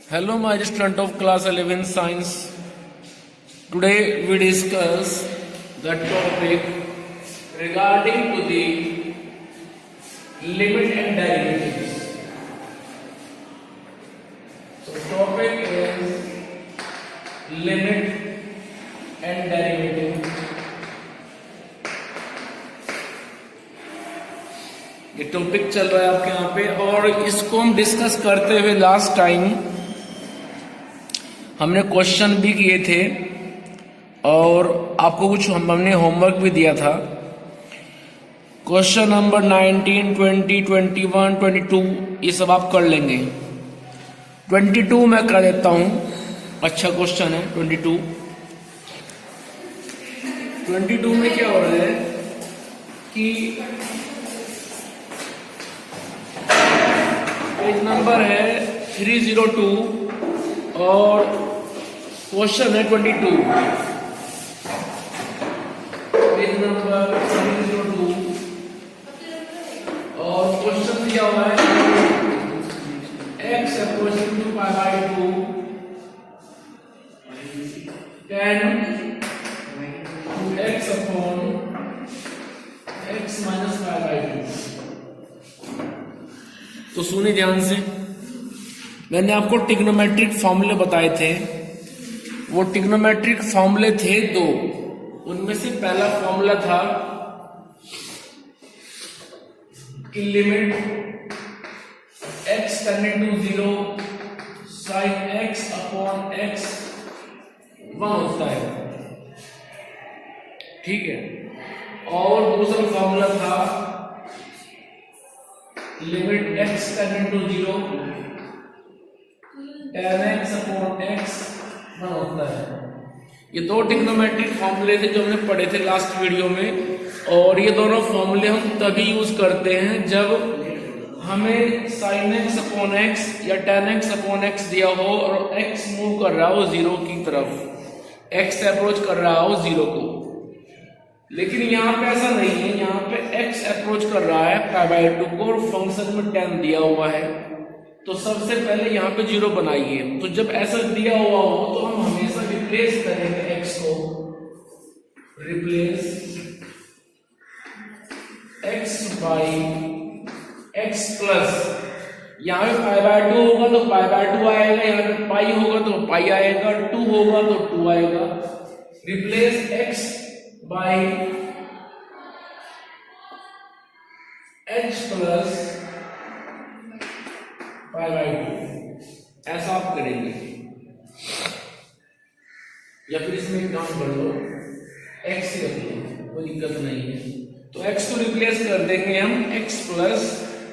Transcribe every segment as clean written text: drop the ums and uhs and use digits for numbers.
Hello, my student of class 11 science. Today we discuss the topic regarding to the limit and derivatives. So topic is limit and derivative. ये topic चल रहा है आपके यहाँ पे और इसको हम डिस्कस करते हुए लास्ट टाइम हमने क्वेश्चन भी किए थे और आपको कुछ हमने होमवर्क भी दिया था। क्वेश्चन नंबर 19, 20, 21, 22 ये सब आप कर लेंगे। 22 मैं कर देता हूं, अच्छा क्वेश्चन है 22। 22 में क्या हो रहा है कि पेज नंबर है 302 और क्वेश्चन है 22। पेज नंबर 302 और क्वेश्चन दिया हुआ है x approaching to pi by 2 tan 2x upon x minus pi by 2। तो सुनिए ध्यान से, मैंने आपको ट्रिग्नोमेट्रिक फॉर्मूले बताए थे। वो ट्रिग्नोमेट्रिक फॉर्मूले थे दो, उनमें से पहला फॉर्मूला था कि limit x tending to 0 sin x upon x 1 होता है, ठीक है। और दूसरा फॉर्मूला था limit x tending to 0 tan x upon x 1 होता है। ये दो ट्रिग्नोमेट्रिक फॉर्मूले थे जो हमने पढ़े थे लास्ट वीडियो में, और ये दोनों फॉर्मूले हम तभी यूज करते हैं जब हमें sin x अपॉन x या tan x अपॉन x दिया हो और x मूव कर रहा हो 0 की तरफ, x अप्रोच कर रहा हो 0 को। लेकिन यहाँ पे ऐसा नहीं है, यहाँ पे x अप्रोच कर रहा है पाई बाय 2 को और फंक्शन में tan दिया हुआ है। तो सबसे पहले यहाँ पे 0 बनाइए। तो जब ऐसा दिया हुआ हो तो हम हमेशा रिप्लेस करेंगे x को, replace x by x plus, यहाँ पे पाई बाय 2 होगा तो पाई बाय 2 आएगा, यहाँ पे पाई होगा तो पाई आएगा, 2 होगा तो 2 आएगा। Replace x by h plus pi by 2, ऐसा आप करेंगे। या फिर इसमें एक काम कर लो, x ही रख लो, कोई दिक्कत नहीं है। तो x को रिप्लेस कर देंगे हम x प्लस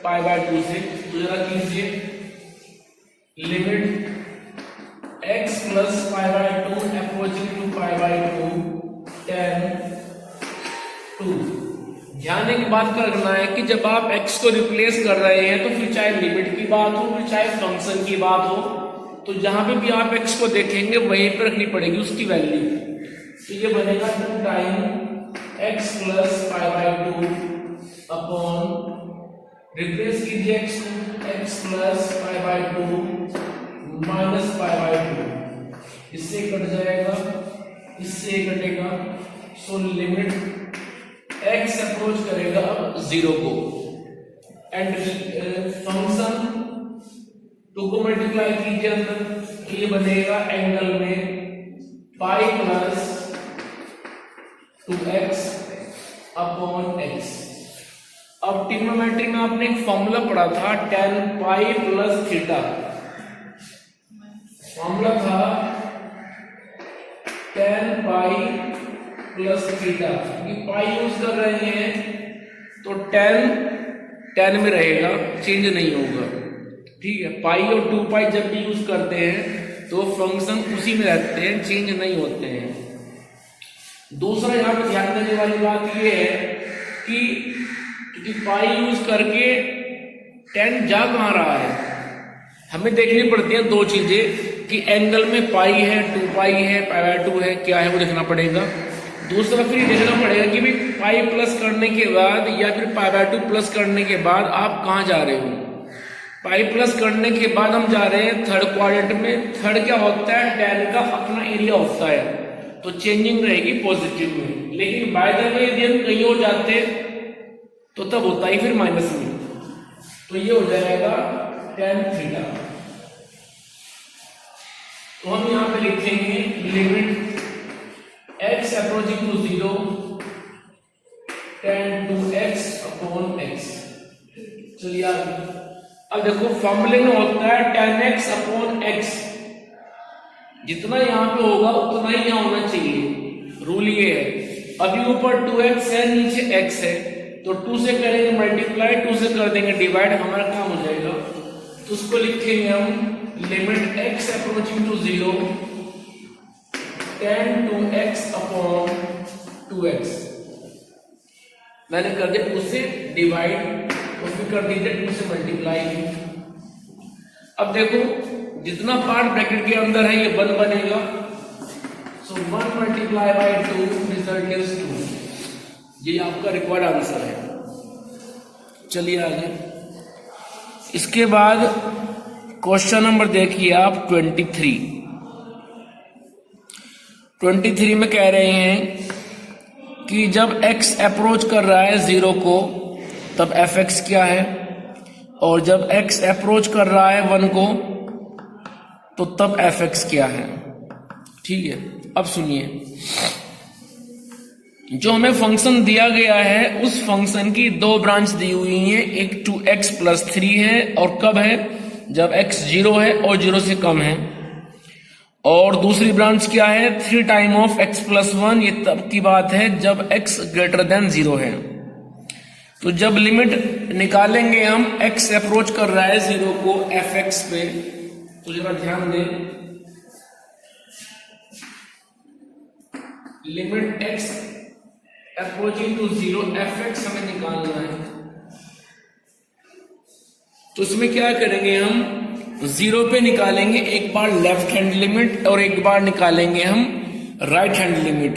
पाई बाय 2 से। तो जरा कीजिए, limit x plus pi by 2 approaching to pi by 2 tan 2। ध्यान की बात करना है कि जब आप x को रिप्लेस कर रहे हैं तो फिर चाहे लिमिट की बात हो फिर चाहे फंक्शन की बात हो, तो जहां पे भी आप x को देखेंगे वहीं पर रखनी पड़ेगी उसकी वैल्यू। तो ये बनेगा 2 time x plus pi by 2 upon, replace कीजिए x को, x plus pi by 2 minus pi by 2, इससे कट जाएगा, इससे कटेगा। सो लिमिट x अप्रोच करेगा अब 0 को एंड फंक्शन 2 को मल्टीप्लाई कीजिए अंदर, तो ये बनेगा एंगल में pi plus 2x upon x। अब ट्रिग्नोमेट्री में आपने एक फॉर्मूला पढ़ा था tan pi plus theta, formula था tan पाई प्लस थीटा। क्योंकि पाई यूज कर रहे हैं तो tan में रहेगा, चेंज नहीं होगा, ठीक है। पाई और 2 पाई जब भी यूज करते हैं तो फंक्शन उसी में रहते हैं, चेंज नहीं होते हैं। दूसरा यहाँ पे ध्यान देने वाली बात ये है कि क्योंकि पाई यूज करके tan जा कहाँ रहा है, हमें देखनी पड़ती है दो चीजें कि एंगल में पाई है, 2 पाई है, पाई बाय 2 है, क्या है वो देखना पड़ेगा। दूसरा फिर देखना पड़ेगा कि भाई पाई प्लस करने के बाद या फिर पाई बाय 2 प्लस करने के बाद आप कहाँ जा रहे हो। पाई प्लस करने के बाद हम जा रहे हैं थर्ड क्वाड्रेंट में। थर्ड क्या होता है, tan का अपना एरिया होता है, तो चेंजिंग रहेगी पॉजिटिव में। लेकिन बाय द वे यदि हम कहीं और जाते तो तब होता ही फिर माइनस में, तो ये हो जाएगा tan थीटा। तो हम यहां पे लिखेंगे limit x approaching to 0 tan 2x upon x। चलिए अब देखो फॉर्मूले में होता है tan x अपॉन x, जितना यहां पे होगा उतना ही यहां होना चाहिए, रूल ये है। अभी ऊपर 2x है, नीचे x है, तो 2 से करेंगे मल्टीप्लाई, 2 से कर देंगे डिवाइड, हमारा काम हो जाएगा। तो उसको लिखेंगे हम limit x approaching to 0 tan 2x upon 2x। मैंने कर दिया 2 से डिवाइड, और फिर कर दीजिए 2 से मल्टीप्लाई। अब देखो जितना पार्ट ब्रैकेट के अंदर है ये 1 बनेगा, सो 1 मल्टीप्लाई बाय 2 रिजल्ट इज 2। ये आपका रिक्वायर्ड आंसर है। चलिए आगे, इसके बाद क्वेश्चन नंबर देखिए आप 23 में कह रहे हैं कि जब x अप्रोच कर रहा है 0 को तब fx क्या है, और जब x अप्रोच कर रहा है 1 को तो तब fx क्या है। ठीक है, अब सुनिए, जो हमें फंक्शन दिया गया है उस फंक्शन की 2 ब्रांच दी हुई है, एक 2x प्लस 3 है, और कब है, जब x 0 है और 0 से कम है, और दूसरी ब्रांच क्या है 3 टाइम ऑफ x प्लस 1, ये तब की बात है जब x ग्रेटर देन 0 है। तो जब लिमिट निकालेंगे हम, x अप्रोच कर रहा है 0 को fx पे, तो जरा ध्यान दें, limit x approaching to 0 fx हमें निकालना है। तो इसमें क्या करेंगे हम, 0 पे निकालेंगे एक बार लेफ्ट हैंड लिमिट और एक बार निकालेंगे हम राइट हैंड लिमिट।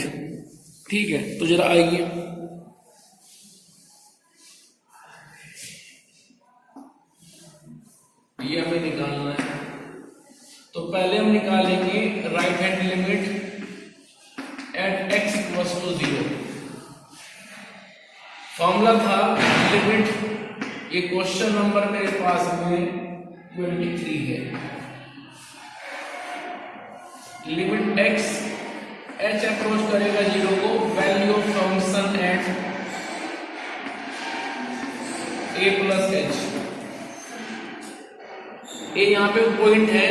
ठीक है, तो जरा आइए, ये हमें निकालना है। तो पहले हम निकालेंगे right hand limit at x equals to 0। Formula था लिमिट, ये क्वेश्चन नंबर मेरे पास में 23 है। लिमिट x h अप्रोच करेगा 0 को, value of function at a plus h। ये यहाँ पे पॉइंट है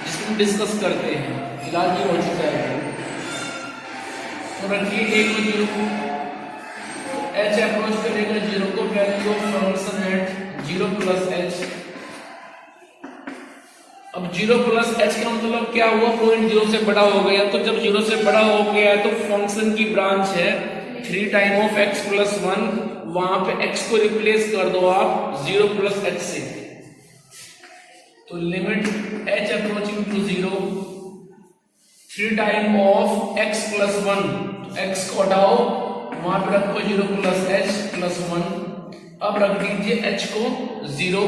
जिसको डिस्कस करते हैं, फिलहाल ये हो चुका है। तो रखिए a को 0 को, h अप्रोच करेगा 0 को, value of function at 0 plus h। अब 0 प्लस h का मतलब क्या हुआ, पॉइंट 0 से बड़ा हो गया। तो जब 0 से बड़ा हो गया तो फंक्शन की ब्रांच है 3 टाइम ऑफ x प्लस 1, वहां पे x को रिप्लेस कर दो आप 0 प्लस h से। तो limit h approaching to 0 3 time of x plus 1, तो x को हटाओ, वहां पे रखो 0 प्लस h प्लस 1। अब रख दीजिए h को 0,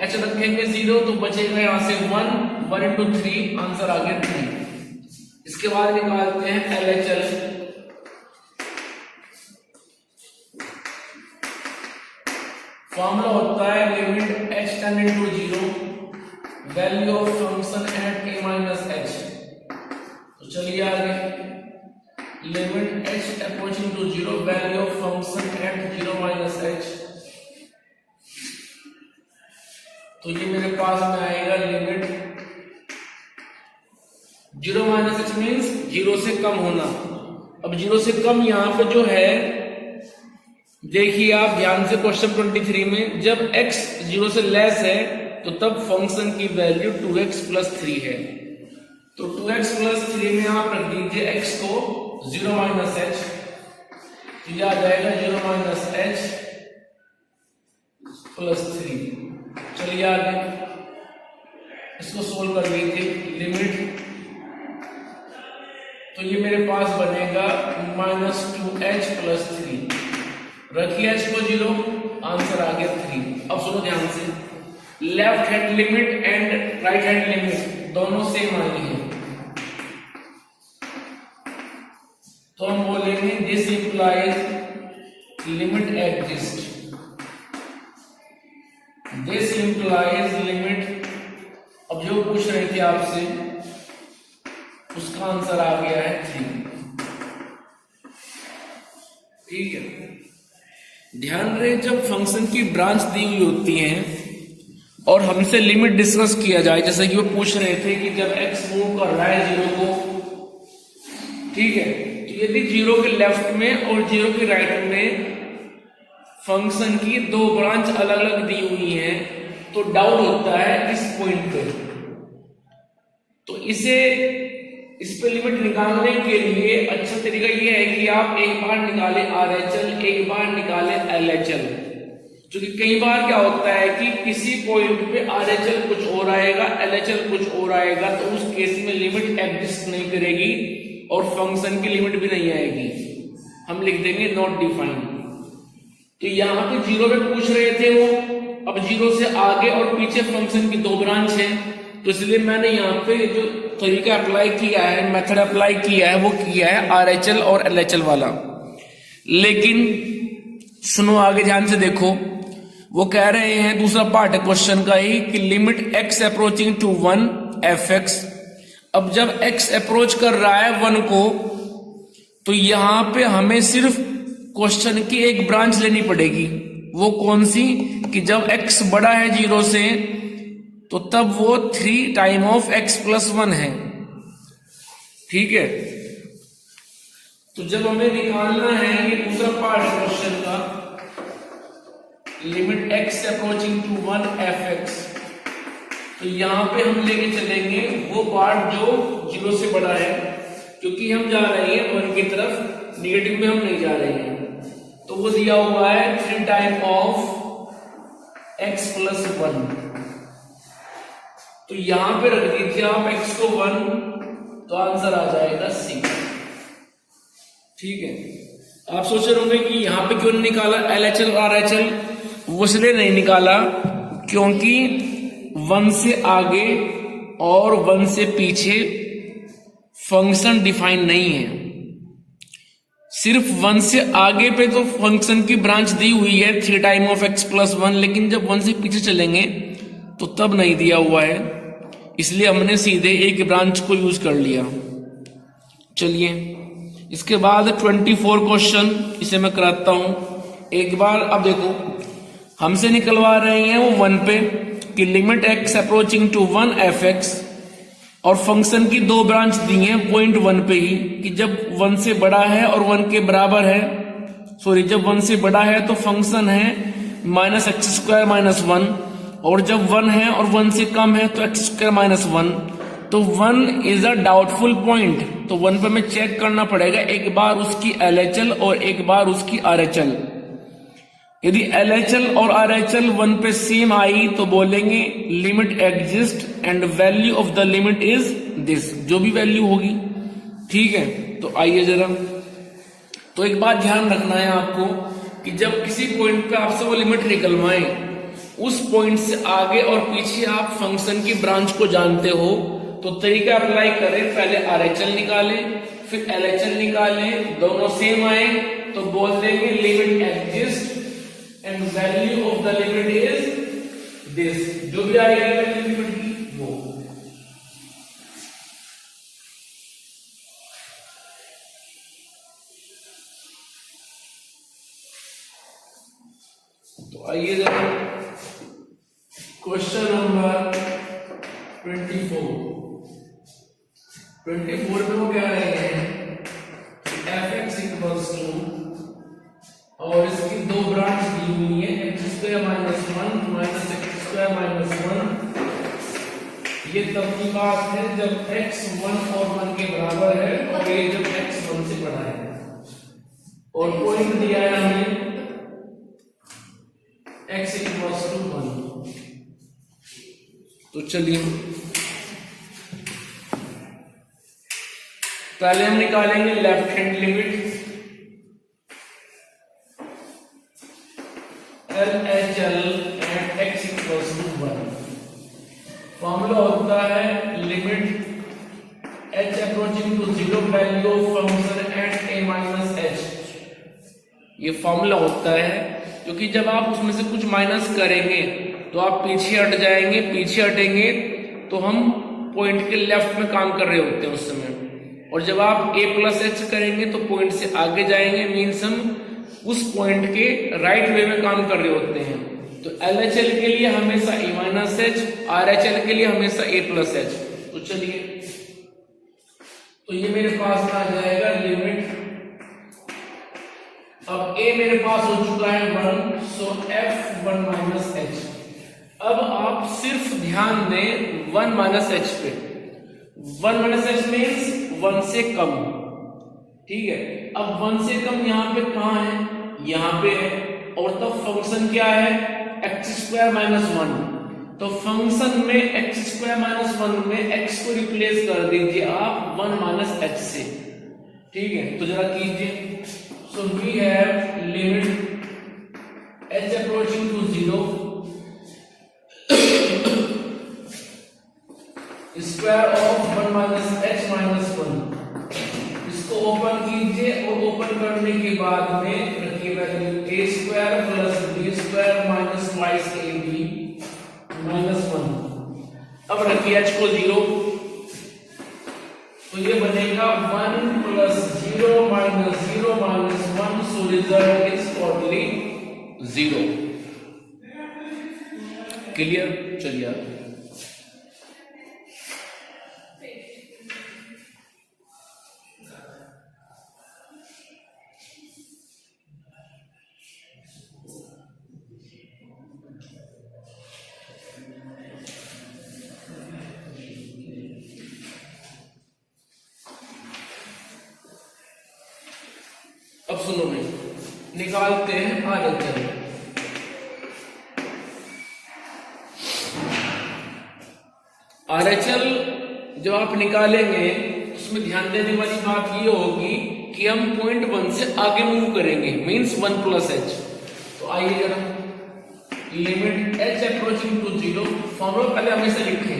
h रखेंगे 0 तो बचेगा यहां से 1 इंटू 3, आंसर आ गया 3। इसके बाद निकालते हैं LHS। फॉर्मूला होता है limit h tend to 0, value of function at a minus h। तो चलिए आगे, limit h approaching to 0, value of function at 0 minus h। तो ये मेरे पास में आएगा लिमिट 0 माइनस h मीन्स 0 से कम होना। अब 0 से कम यहां पे जो है, देखिए आप ध्यान से क्वेश्चन 23 में, जब x 0 से लेस है तो तब फंक्शन की वैल्यू 2x प्लस 3 है। तो 2x प्लस 3 में आप रख दीजिए x को 0 माइनस h, तो यह आ जाएगा 0 माइनस h प्लस 3। चलिए आगे इसको सोल्व कर लीजिए, लिमिट, तो ये मेरे पास बनेगा माइनस 2h प्लस 3, रखिए h को 0, आंसर आ गया 3। अब सुनो ध्यान से, left hand limit and right hand limit दोनों सेम आई है, तो हम बोलेंगे this implies limit exist, this implies limit. अब जो पूछ रहे थे आपसे उसका आंसर आ गया है 3। ठीक है, ध्यान रहे जब फंक्शन की ब्रांच दी हुई होती है और हमसे लिमिट डिस्कस किया जाए, जैसे कि वो पूछ रहे थे कि जब x मूव कर रहा है 0 को, ठीक है, तो यदि 0 के लेफ्ट में और 0 के राइट में फंक्शन की 2 ब्रांच अलग अलग दी हुई हैं, तो डाउट होता है इस पॉइंट पे। तो इस पे लिमिट निकालने के लिए अच्छा तरीका ये है कि आप एक बार निकालें RHL, एक बार निकालें LHL। क्योंकि कई बार क्या होता है कि किसी पॉइंट पे RHL कुछ और आएगा, LHL कुछ और आएगा, तो उस केस में लिमिट एग्जिस्ट नहीं करेगी और फंक्शन की लिमिट भी नहीं आएगी, हम लिख देंगे नॉट डिफाइंड। तो यहाँ पे 0 पे पूछ रहे थे वो, अब 0 से आगे और पीछे फंक्शन की 2 ब्रांच है, तो इसलिए मैंने यहाँ पे जो तरीका अप्लाई किया है, मेथड अप्लाई किया है, वो किया है RHL और LHL वाला। लेकिन सुनो आगे ध्यान से देखो, वो कह रहे हैं दूसरा पार्ट है क्वेश्चन का ही कि limit x approaching to 1 fx। अब जब x अप्रोच कर रहा है 1 को, तो यहां पे हमें सिर्फ क्वेश्चन की एक ब्रांच लेनी पड़ेगी। वो कौन सी? कि जब x बड़ा है 0 से, तो तब वो 3 टाइम ऑफ x प्लस 1 है। ठीक है, तो जब हमें निकालना है ये दूसरा पार्ट क्वेश्चन का, limit x approaching to 1 fx, तो यहां पे हम लेके चलेंगे वो पार्ट जो 0 से बड़ा है, क्योंकि हम जा रहे हैं 1 की तरफ, निगेटिव में हम नहीं जा रहे हैं। तो वो दिया हुआ है 3 टाइम ऑफ x प्लस 1, तो यहां पे रख दीजिए आप x को 1, तो आंसर आ जाएगा 6। ठीक है, आप सोच रहे होंगे कि यहां पे क्यों नहीं निकाला LHL और RHL? वो इसलिए नहीं निकाला क्योंकि 1 से आगे और 1 से पीछे फंक्शन डिफाइन नहीं है। सिर्फ 1 से आगे पे तो फंक्शन की ब्रांच दी हुई है 3 टाइम ऑफ x प्लस 1, लेकिन जब 1 से पीछे चलेंगे तो तब नहीं दिया हुआ है, इसलिए हमने सीधे एक ब्रांच को यूज कर लिया। चलिए, इसके बाद 24 क्वेश्चन, इसे मैं कराता हूं एक बार। अब देखो, हमसे निकलवा रहे हैं वो 1 पे कि limit x approaching to 1 fx, और फंक्शन की 2 ब्रांच दी हैं पॉइंट 1 पे ही, कि जब 1 से बड़ा है और 1 के बराबर है, सॉरी जब 1 से बड़ा है तो फंक्शन है -x² - 1, और जब 1 है और 1 से कम है तो x² - 1। तो 1 इज अ डाउटफुल पॉइंट, तो 1 पे हमें चेक करना पड़ेगा एक बार उसकी LHL और एक बार उसकी RHL। यदि LHL और RHL 1 पे सेम आई तो बोलेंगे limit exist and value of the limit is this, जो भी वैल्यू होगी। ठीक है, तो आइए जरा, तो एक बात ध्यान रखना है आपको कि जब किसी पॉइंट पे आपसे वो लिमिट निकलवाएं, उस पॉइंट से आगे और पीछे आप फंक्शन की ब्रांच को जानते हो, तो तरीका अप्लाई करें, पहले RHL निकालें फिर LHL निकालें, दोनों सेम आए तो बोल देंगे limit exist and value of the limit is this, जो भी आएगी वैल्यू लिमिट की वो। तो आइए जरा क्वेश्चन नंबर 24 में वो कह रहे हैं fx इक्वल्स टू, और इसकी 2 ब्रांच दी हुई है x² - 1 x² - 1। ये तब की बात है जब x 1 और 1 के बराबर है, और ये जब x 1 से बड़ा है, और पॉइंट दिया है हमें x इक्वल्स टू 1। तो चलिए पहले हम निकालेंगे left hand limit LHL and x equals to 1। Formula होता है limit h approaching to 0 value of function at a minus h। ये फॉर्मूला होता है क्योंकि जब आप उसमें से कुछ माइनस करेंगे तो आप पीछे हट जाएंगे, पीछे हटेंगे तो हम पॉइंट के लेफ्ट में काम कर रहे होते हैं उस समय, और जब आप a प्लस एच करेंगे तो पॉइंट से आगे जाएंगे, मीन्स हम उस पॉइंट के राइट वे में काम कर रहे होते हैं। तो LHL के लिए हमेशा a माइनस एच, RHL के लिए हमेशा a प्लस एच। तो चलिए, तो ये मेरे पास आ जाएगा लिमिट, अब a मेरे पास हो चुका है 1, सो f1 माइनस एच। अब आप सिर्फ ध्यान दें 1 माइनस एच पे। 1 माइनस एच मीन्स 1 से कम, ठीक है। अब 1 से कम यहाँ पे कहाँ है, यहाँ पे है, और तब फंक्शन क्या है एक्स स्क्वायर माइनस 1। तो फंक्शन में एक्स स्क्वायर माइनस 1 में x को रिप्लेस कर दीजिए आप 1 माइनस एच से, ठीक है। तो जरा कीजिए, so we have limit h approaching to 0 square of 1 minus H minus 1। इसको ओपन कीजिए और ओपन करने के बाद में रखिए value a square plus b square minus twice ab minus 1। अब रखिए h को 0, तो ये बनेगा 1 plus 0 minus 0 minus 1, so result is totally 0। Clear? चलिए अब सुनो भाई, निकालते हैं RHL। RHL जब आप निकालेंगे उसमें ध्यान देने वाली बात ये होगी कि हम पॉइंट 1 से आगे मूव करेंगे, मींस 1 प्लस एच। तो आइए जरा limit h approaching to 0, formula पहले हमेशा लिखें,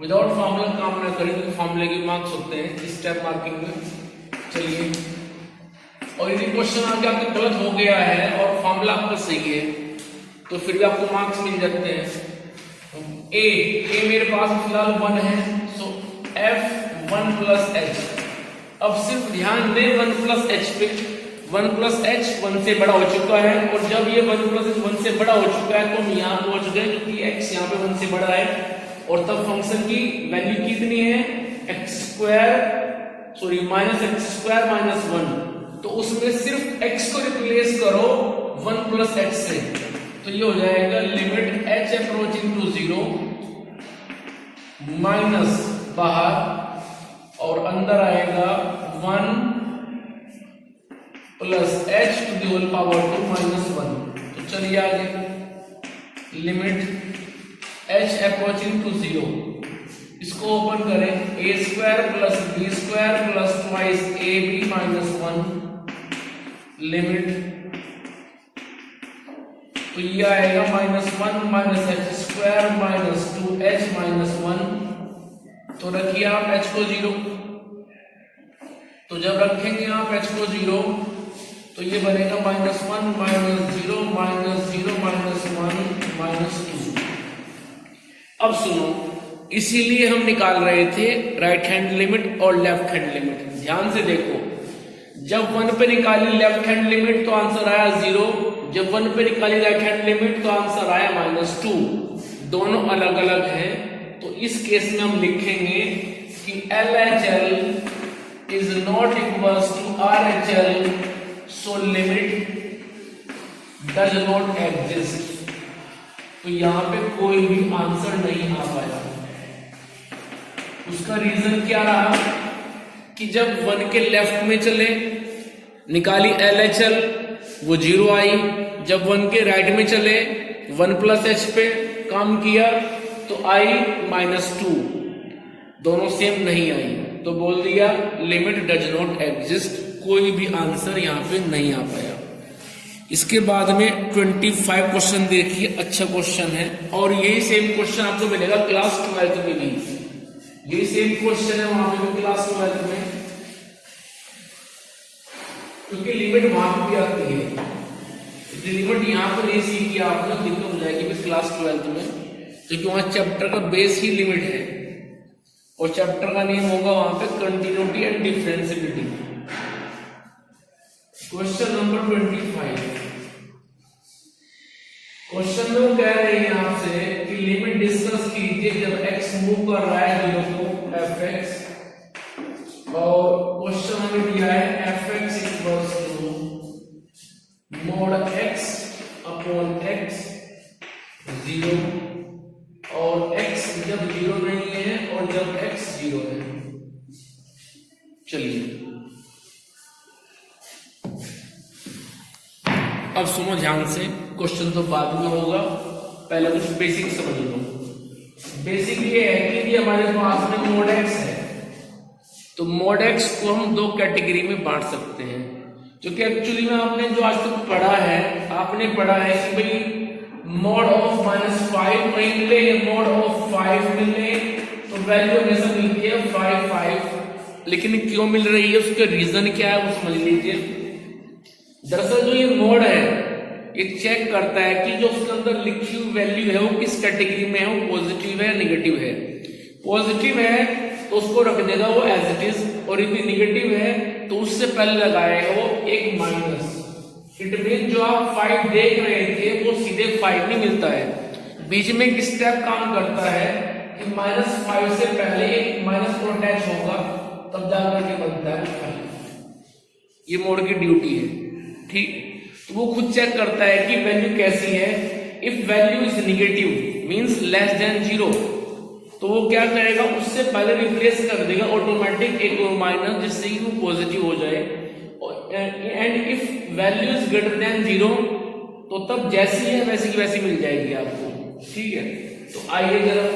विदाउट फॉर्मूला काम ना करें क्योंकि फॉर्मूले के मार्क्स होते हैं स्टेप मार्किंग में। चलिए, और यदि क्वेश्चन आगे आपका गलत हो गया है और फॉर्मूला आपका सही है तो फिर भी आपको मार्क्स मिल जाते हैं। a मेरे पास फिलहाल 1 है, सो f1 प्लस एच। अब सिर्फ ध्यान दें 1 प्लस एच पे, 1 प्लस एच 1 से बड़ा हो चुका है, और जब ये 1 प्लस एच 1 से बड़ा हो चुका है तो हम यहाँ पहुंच गए क्योंकि x यहाँ पे 1 से बड़ा है, और तब फंक्शन की वैल्यू कितनी है x square, sorry minus x square minus 1। तो उसमें सिर्फ x को रिप्लेस करो 1 प्लस एच से, तो ये हो जाएगा limit h approaching to 0 minus बाहर और अंदर आएगा 1 plus h to the whole power 2 minus 1। तो चलिए आगे, लिमिट h अप्रोचिंग टू 0, इसको ओपन करें, a square plus b square plus twice ab minus 1 limit, तो ये आएगा -1 minus H square minus 2h minus 1। तो रखिए आप h को 0, तो जब रखेंगे आप h को 0 तो ये बनेगा -1 माइनस 0 माइनस 0 माइनस 1 माइनस 2। अब सुनो, इसीलिए हम निकाल रहे थे राइट हैंड लिमिट और लेफ्ट हैंड लिमिट। ध्यान से देखो, जब 1 पे निकाली लेफ्ट हैंड लिमिट तो आंसर आया 0, जब 1 पे निकाली राइट हैंड लिमिट तो आंसर आया -2। दोनों अलग अलग हैं, तो इस केस में हम लिखेंगे कि LHL is not equals to RHL, so limit does not exist. तो यहां पे कोई भी आंसर नहीं आ पाया। उसका रीजन क्या रहा कि जब 1 के लेफ्ट में चले निकाली LHL वो 0 आई, जब 1 के राइट में चले 1 प्लस एच पे काम किया तो आई -2, दोनों सेम नहीं आई, तो बोल दिया लिमिट डज नॉट एग्जिस्ट, कोई भी आंसर यहाँ पे नहीं आ पाया। इसके बाद में 25 क्वेश्चन देखिए, अच्छा क्वेश्चन है और यही सेम क्वेश्चन आपको मिलेगा क्लास 12 में भी। यही सेम क्वेश्चन है वहां पे भी क्लास 12 में, क्योंकि लिमिट वहां पर भी आती है। लिमिट यहाँ पर नहीं सीखी आपने, दिक्कत हो जाएगी फिर क्लास 12 में, क्योंकि वहां चैप्टर का बेस ही लिमिट है और चैप्टर का नेम होगा वहां पे continuity and differentiability. Question number 25। Question में वो कह रहे हैं आपसे कि लिमिट डिस्कस कीजिए जब x मूव कर रहा है 0 को fx, और क्वेश्चन हमें दिया है fx equals to mod x upon x 0, और x जब 0 नहीं है और जब x 0 है। चलिए अब सुनो ध्यान से, क्वेश्चन तो बाद में होगा, पहले कुछ बेसिक समझ लो। बेसिक ये है कि हमारे पास में मोड एक्स है, तो मोड एक्स को हम दो कैटेगरी में बांट सकते हैं, क्योंकि एक्चुअली में आपने जो आज तक पढ़ा है, आपने पढ़ा है कि भाई मोड ऑफ -5 नहीं मिले या मोड ऑफ 5 मिले तो वैल्यू हमेशा मिलती है 5 5। लेकिन क्यों मिल रही है, उसका रीजन क्या है वो समझ लीजिए। दरअसल जो ये मोड है ये चेक करता है कि जो उसके अंदर लिखी हुई वैल्यू है वो किस कैटेगरी में है, वो पॉजिटिव है या निगेटिव है। पॉजिटिव है तो उसको रख देगा वो एज इट इज, और यदि निगेटिव है तो उससे पहले लगाएगा वो एक माइनस। इट मीन जो आप 5 देख रहे थे वो सीधे 5 नहीं मिलता है, बीच में एक स्टेप काम करता है कि -5 से पहले एक माइनस को अटैच होगा तब जाकर के बनता है 5। ये मोड की ड्यूटी है, ठीक। तो वो खुद चेक करता है कि वैल्यू कैसी है। If value is negative means less than 0, तो वो क्या करेगा, उससे पहले रिप्लेस कर देगा ऑटोमेटिक एक और माइनस, जिससे कि वो पॉजिटिव हो जाए। And if value is greater than 0, तो तब जैसी है वैसी की वैसी मिल जाएगी आपको, ठीक है। तो आइए जरा,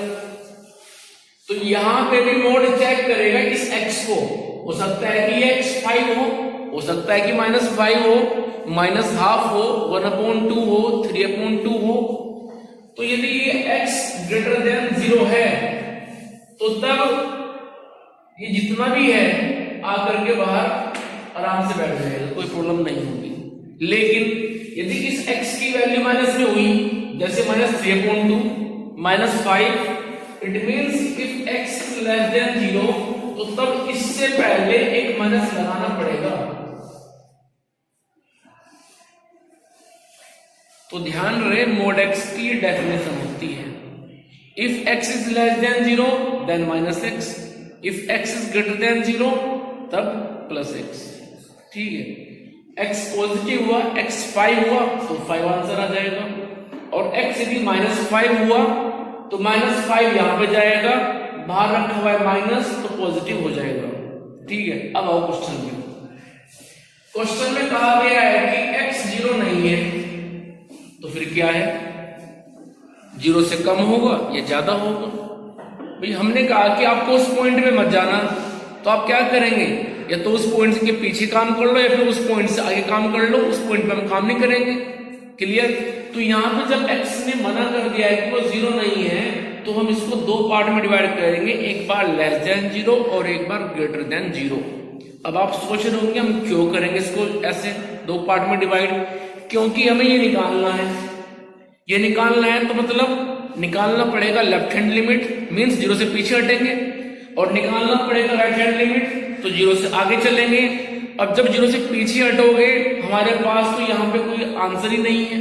तो यहां पे भी मोड चेक करेगा इस x को। हो सकता है कि ये x 5 हो सकता है कि -5 हो, -½ हो, 1/2 हो, 3/2 हो। तो यदि ये x ग्रेटर देन 0 है तो तब ये जितना भी है आकर के बाहर आराम से बैठ जाएगा, कोई प्रॉब्लम नहीं होगी। लेकिन यदि इस x की वैल्यू माइनस में हुई, जैसे -3/2, -5, it means if x is less than 0, तो तब इससे पहले एक माइनस लगाना पड़ेगा। तो ध्यान रहे मोड x की डेफिनेशन होती है, if x is less than 0 then -x, if x is greater than 0 तब +x, ठीक है। x पॉजिटिव हुआ, x 5 हुआ तो 5 आंसर आ जाएगा, और x यदि -5 हुआ तो -5 यहां पे जाएगा, बाहर रखा हुआ है माइनस तो पॉजिटिव हो जाएगा, ठीक है। अब आओ क्वेश्चन में। क्वेश्चन में कहा गया है कि x 0 नहीं है, तो फिर क्या है, 0 से कम होगा या ज्यादा होगा। भाई हमने कहा कि आपको उस पॉइंट में मत जाना, तो आप क्या करेंगे, या तो उस पॉइंट के पीछे काम कर लो या फिर उस पॉइंट से आगे काम कर लो, उस पॉइंट पे हम काम नहीं करेंगे, क्लियर। तो यहाँ पे जब x ने मना कर दिया है कि वो 0 नहीं है, तो हम इसको दो पार्ट में डिवाइड करेंगे, एक बार लेस देन 0 और एक बार ग्रेटर देन 0। अब आप सोच रहे होंगे हम क्यों करेंगे इसको ऐसे दो पार्ट में डिवाइड, क्योंकि हमें ये निकालना है। ये निकालना है तो मतलब निकालना पड़ेगा लेफ्ट हैंड लिमिट, मींस 0 से पीछे हटेंगे, और निकालना पड़ेगा राइट हैंड लिमिट, तो 0 से आगे चलेंगे। अब जब 0 से पीछे हटोगे हमारे पास तो यहाँ पे कोई आंसर ही नहीं है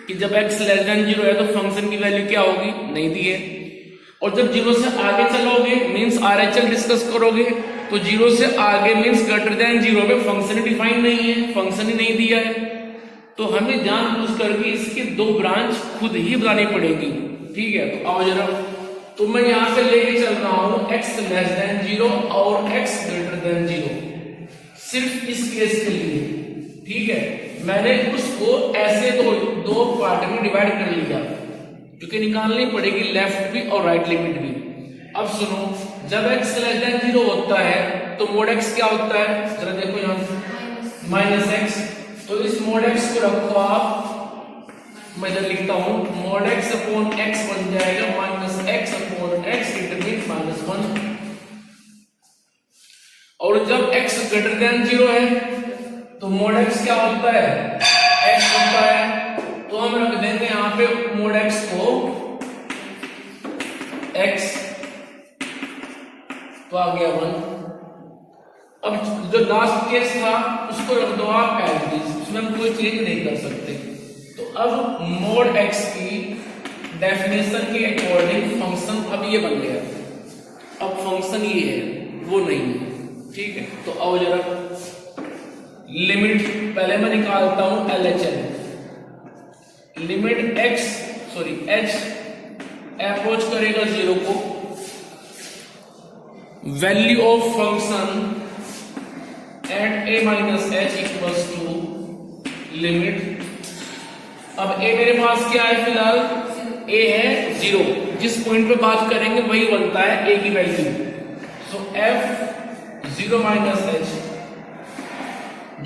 कि जब x लेस देन 0 है तो फंक्शन की वैल्यू क्या होगी, नहीं दी है। और जब 0 से आगे चलोगे मींस RHL डिस्कस करोगे, तो 0 से आगे मींस ग्रेटर देन 0 पे फंक्शन डिफाइन नहीं है, फंक्शन ही नहीं दिया है। तो हमें जानबूझ करके इसके दो ब्रांच खुद ही बनानी पड़ेगी, ठीक है। तो आओ जरा, तो मैं यहां से लेके चल रहा हूं x लेस देन 0 और x ग्रेटर देन 0, सिर्फ इस केस के लिए, ठीक है। मैंने उसको ऐसे दो पार्ट में डिवाइड कर लिया, क्योंकि निकालनी पड़ेगी लेफ्ट भी और राइट लिमिट भी। अब सुनो, जब x लेस देन 0 होता है तो मोड x क्या होता है, जरा देखो यहाँ -x, तो इस mod x को रखो आप, मैं इधर लिखता हूं, mod x अपॉन x बन जाएगा माइनस x अपॉन x इंटरमीट माइनस 1। और जब x ग्रेटर देन 0 है तो mod x क्या होता है, x होता है। तो हम रख देंगे यहां पे mod x को x, तो आ गया 1। अब जो लास्ट केस था उसको रख दो आप एज इट इज, उसमें हम कोई चेंज नहीं कर सकते। तो अब mod x की डेफिनेशन के अकॉर्डिंग फंक्शन अब ये बन गया, अब फंक्शन ये है वो नहीं है, ठीक है। तो अब जरा लिमिट पहले मैं निकालता हूं LHS, लिमिट h अप्रोच करेगा 0 को, value of function at a minus h equals to limit. अब a मेरे पास क्या है फिलहाल, a है 0, जिस पॉइंट पे बात करेंगे वही बनता है a की वैल्यू। सो f 0 minus h,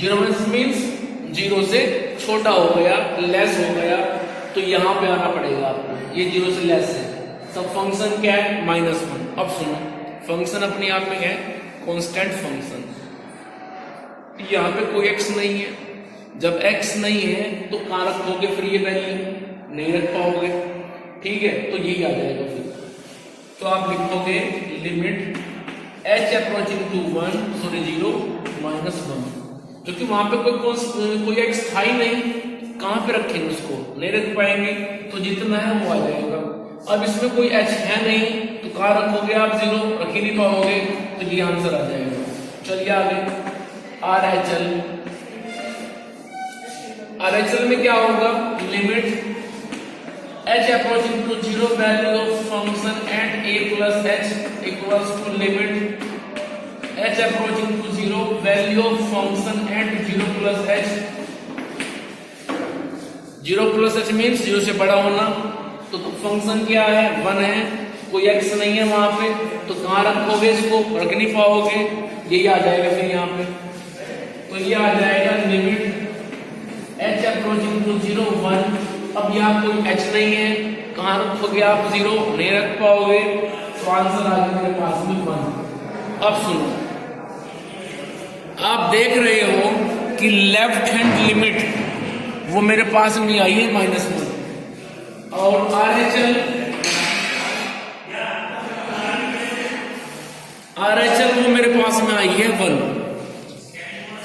0 minus means 0 से छोटा हो गया, लेस हो गया, तो यहां पे आना पड़ेगा आपको, ये 0 से लेस है। सब फंक्शन क्या है -1। अब सुनो, फंक्शन अपने आप में है कांस्टेंट फंक्शन, यहां पे कोई x नहीं है, जब x नहीं है तो कहां रखोगे फिर ये वैल्यू, नहीं रख पाओगे, ठीक है। तो यही आ जाएगा फिर, तो आप लिखोगे limit h approaching to 0 minus 1, क्योंकि वहां पे कोई x था ही नहीं, कहां पे रखेंगे उसको, नहीं रख पाएंगे, तो जितना है वो आ जाएगा। अब इसमें कोई h है नहीं तो कहां रखोगे आप, 0 रख ही नहीं पाओगे, तो ये आंसर आ जाएगा। चलिए आगे RHL में क्या होगा, limit h approaching to 0 value of function at a plus h equals to limit h approaching to 0 value of function at 0 plus h। 0 plus h means 0 से बड़ा होना, तो फंक्शन क्या है 1 है, कोई x नहीं है वहां पे, तो कहां रखोगे इसको, रख नहीं पाओगे, यही आ जाएगा फिर यहाँ पे। तो ये आ जाएगा लिमिट h अप्रोचिंग टू 0 1। अब यहाँ कोई h नहीं है, कहां रखोगे आप, 0 नहीं रख पाओगे, तो आंसर आ गया मेरे पास में 1। अब सुनो, आप देख रहे हो कि लेफ्ट हैंड लिमिट वो मेरे पास में आई है -1, और RHL वो मेरे पास में आई है 1।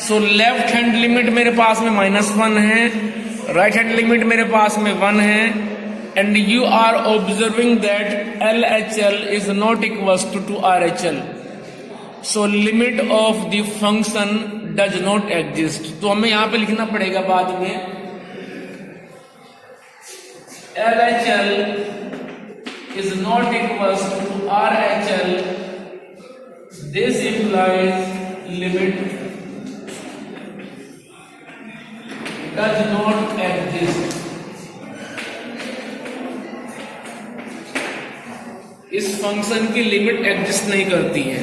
सो लेफ्ट हैंड लिमिट मेरे पास में -1 है, राइट हैंड लिमिट मेरे पास में 1 है, and you are observing that LHL is not equals to RHL। So limit of the function does not exist. तो हमें यहां पे लिखना पड़ेगा बाद में LHL is not equals to RHL. This implies limit does not exist. इस function की लिमिट एग्जिस्ट नहीं करती है।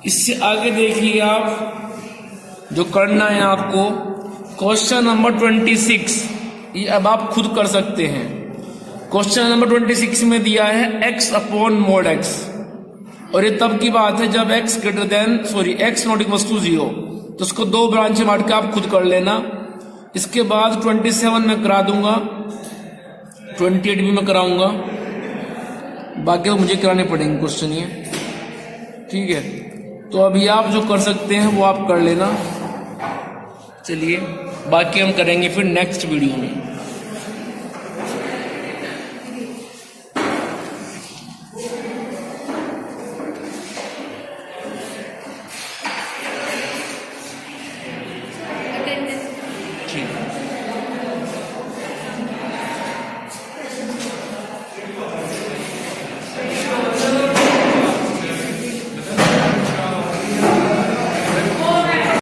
इससे आगे देखिए आप, जो करना है आपको, क्वेश्चन नंबर 26, ये अब आप खुद कर सकते हैं। क्वेश्चन नंबर 26 में दिया है x अपॉन mod x, और ये तब की बात है जब x greater than x naught equal to 0, तो उसको 2 ब्रांच में बांट के आप खुद कर लेना। इसके बाद 27 में करा दूंगा, 28 भी मैं कराऊंगा, बाकी मुझे कराने पड़ेंगे क्वेश्चन ये, ठीक है। तो अभी आप जो कर सकते हैं वो आप कर लेना। चलिए बाकी हम करेंगे फिर नेक्स्ट वीडियो में।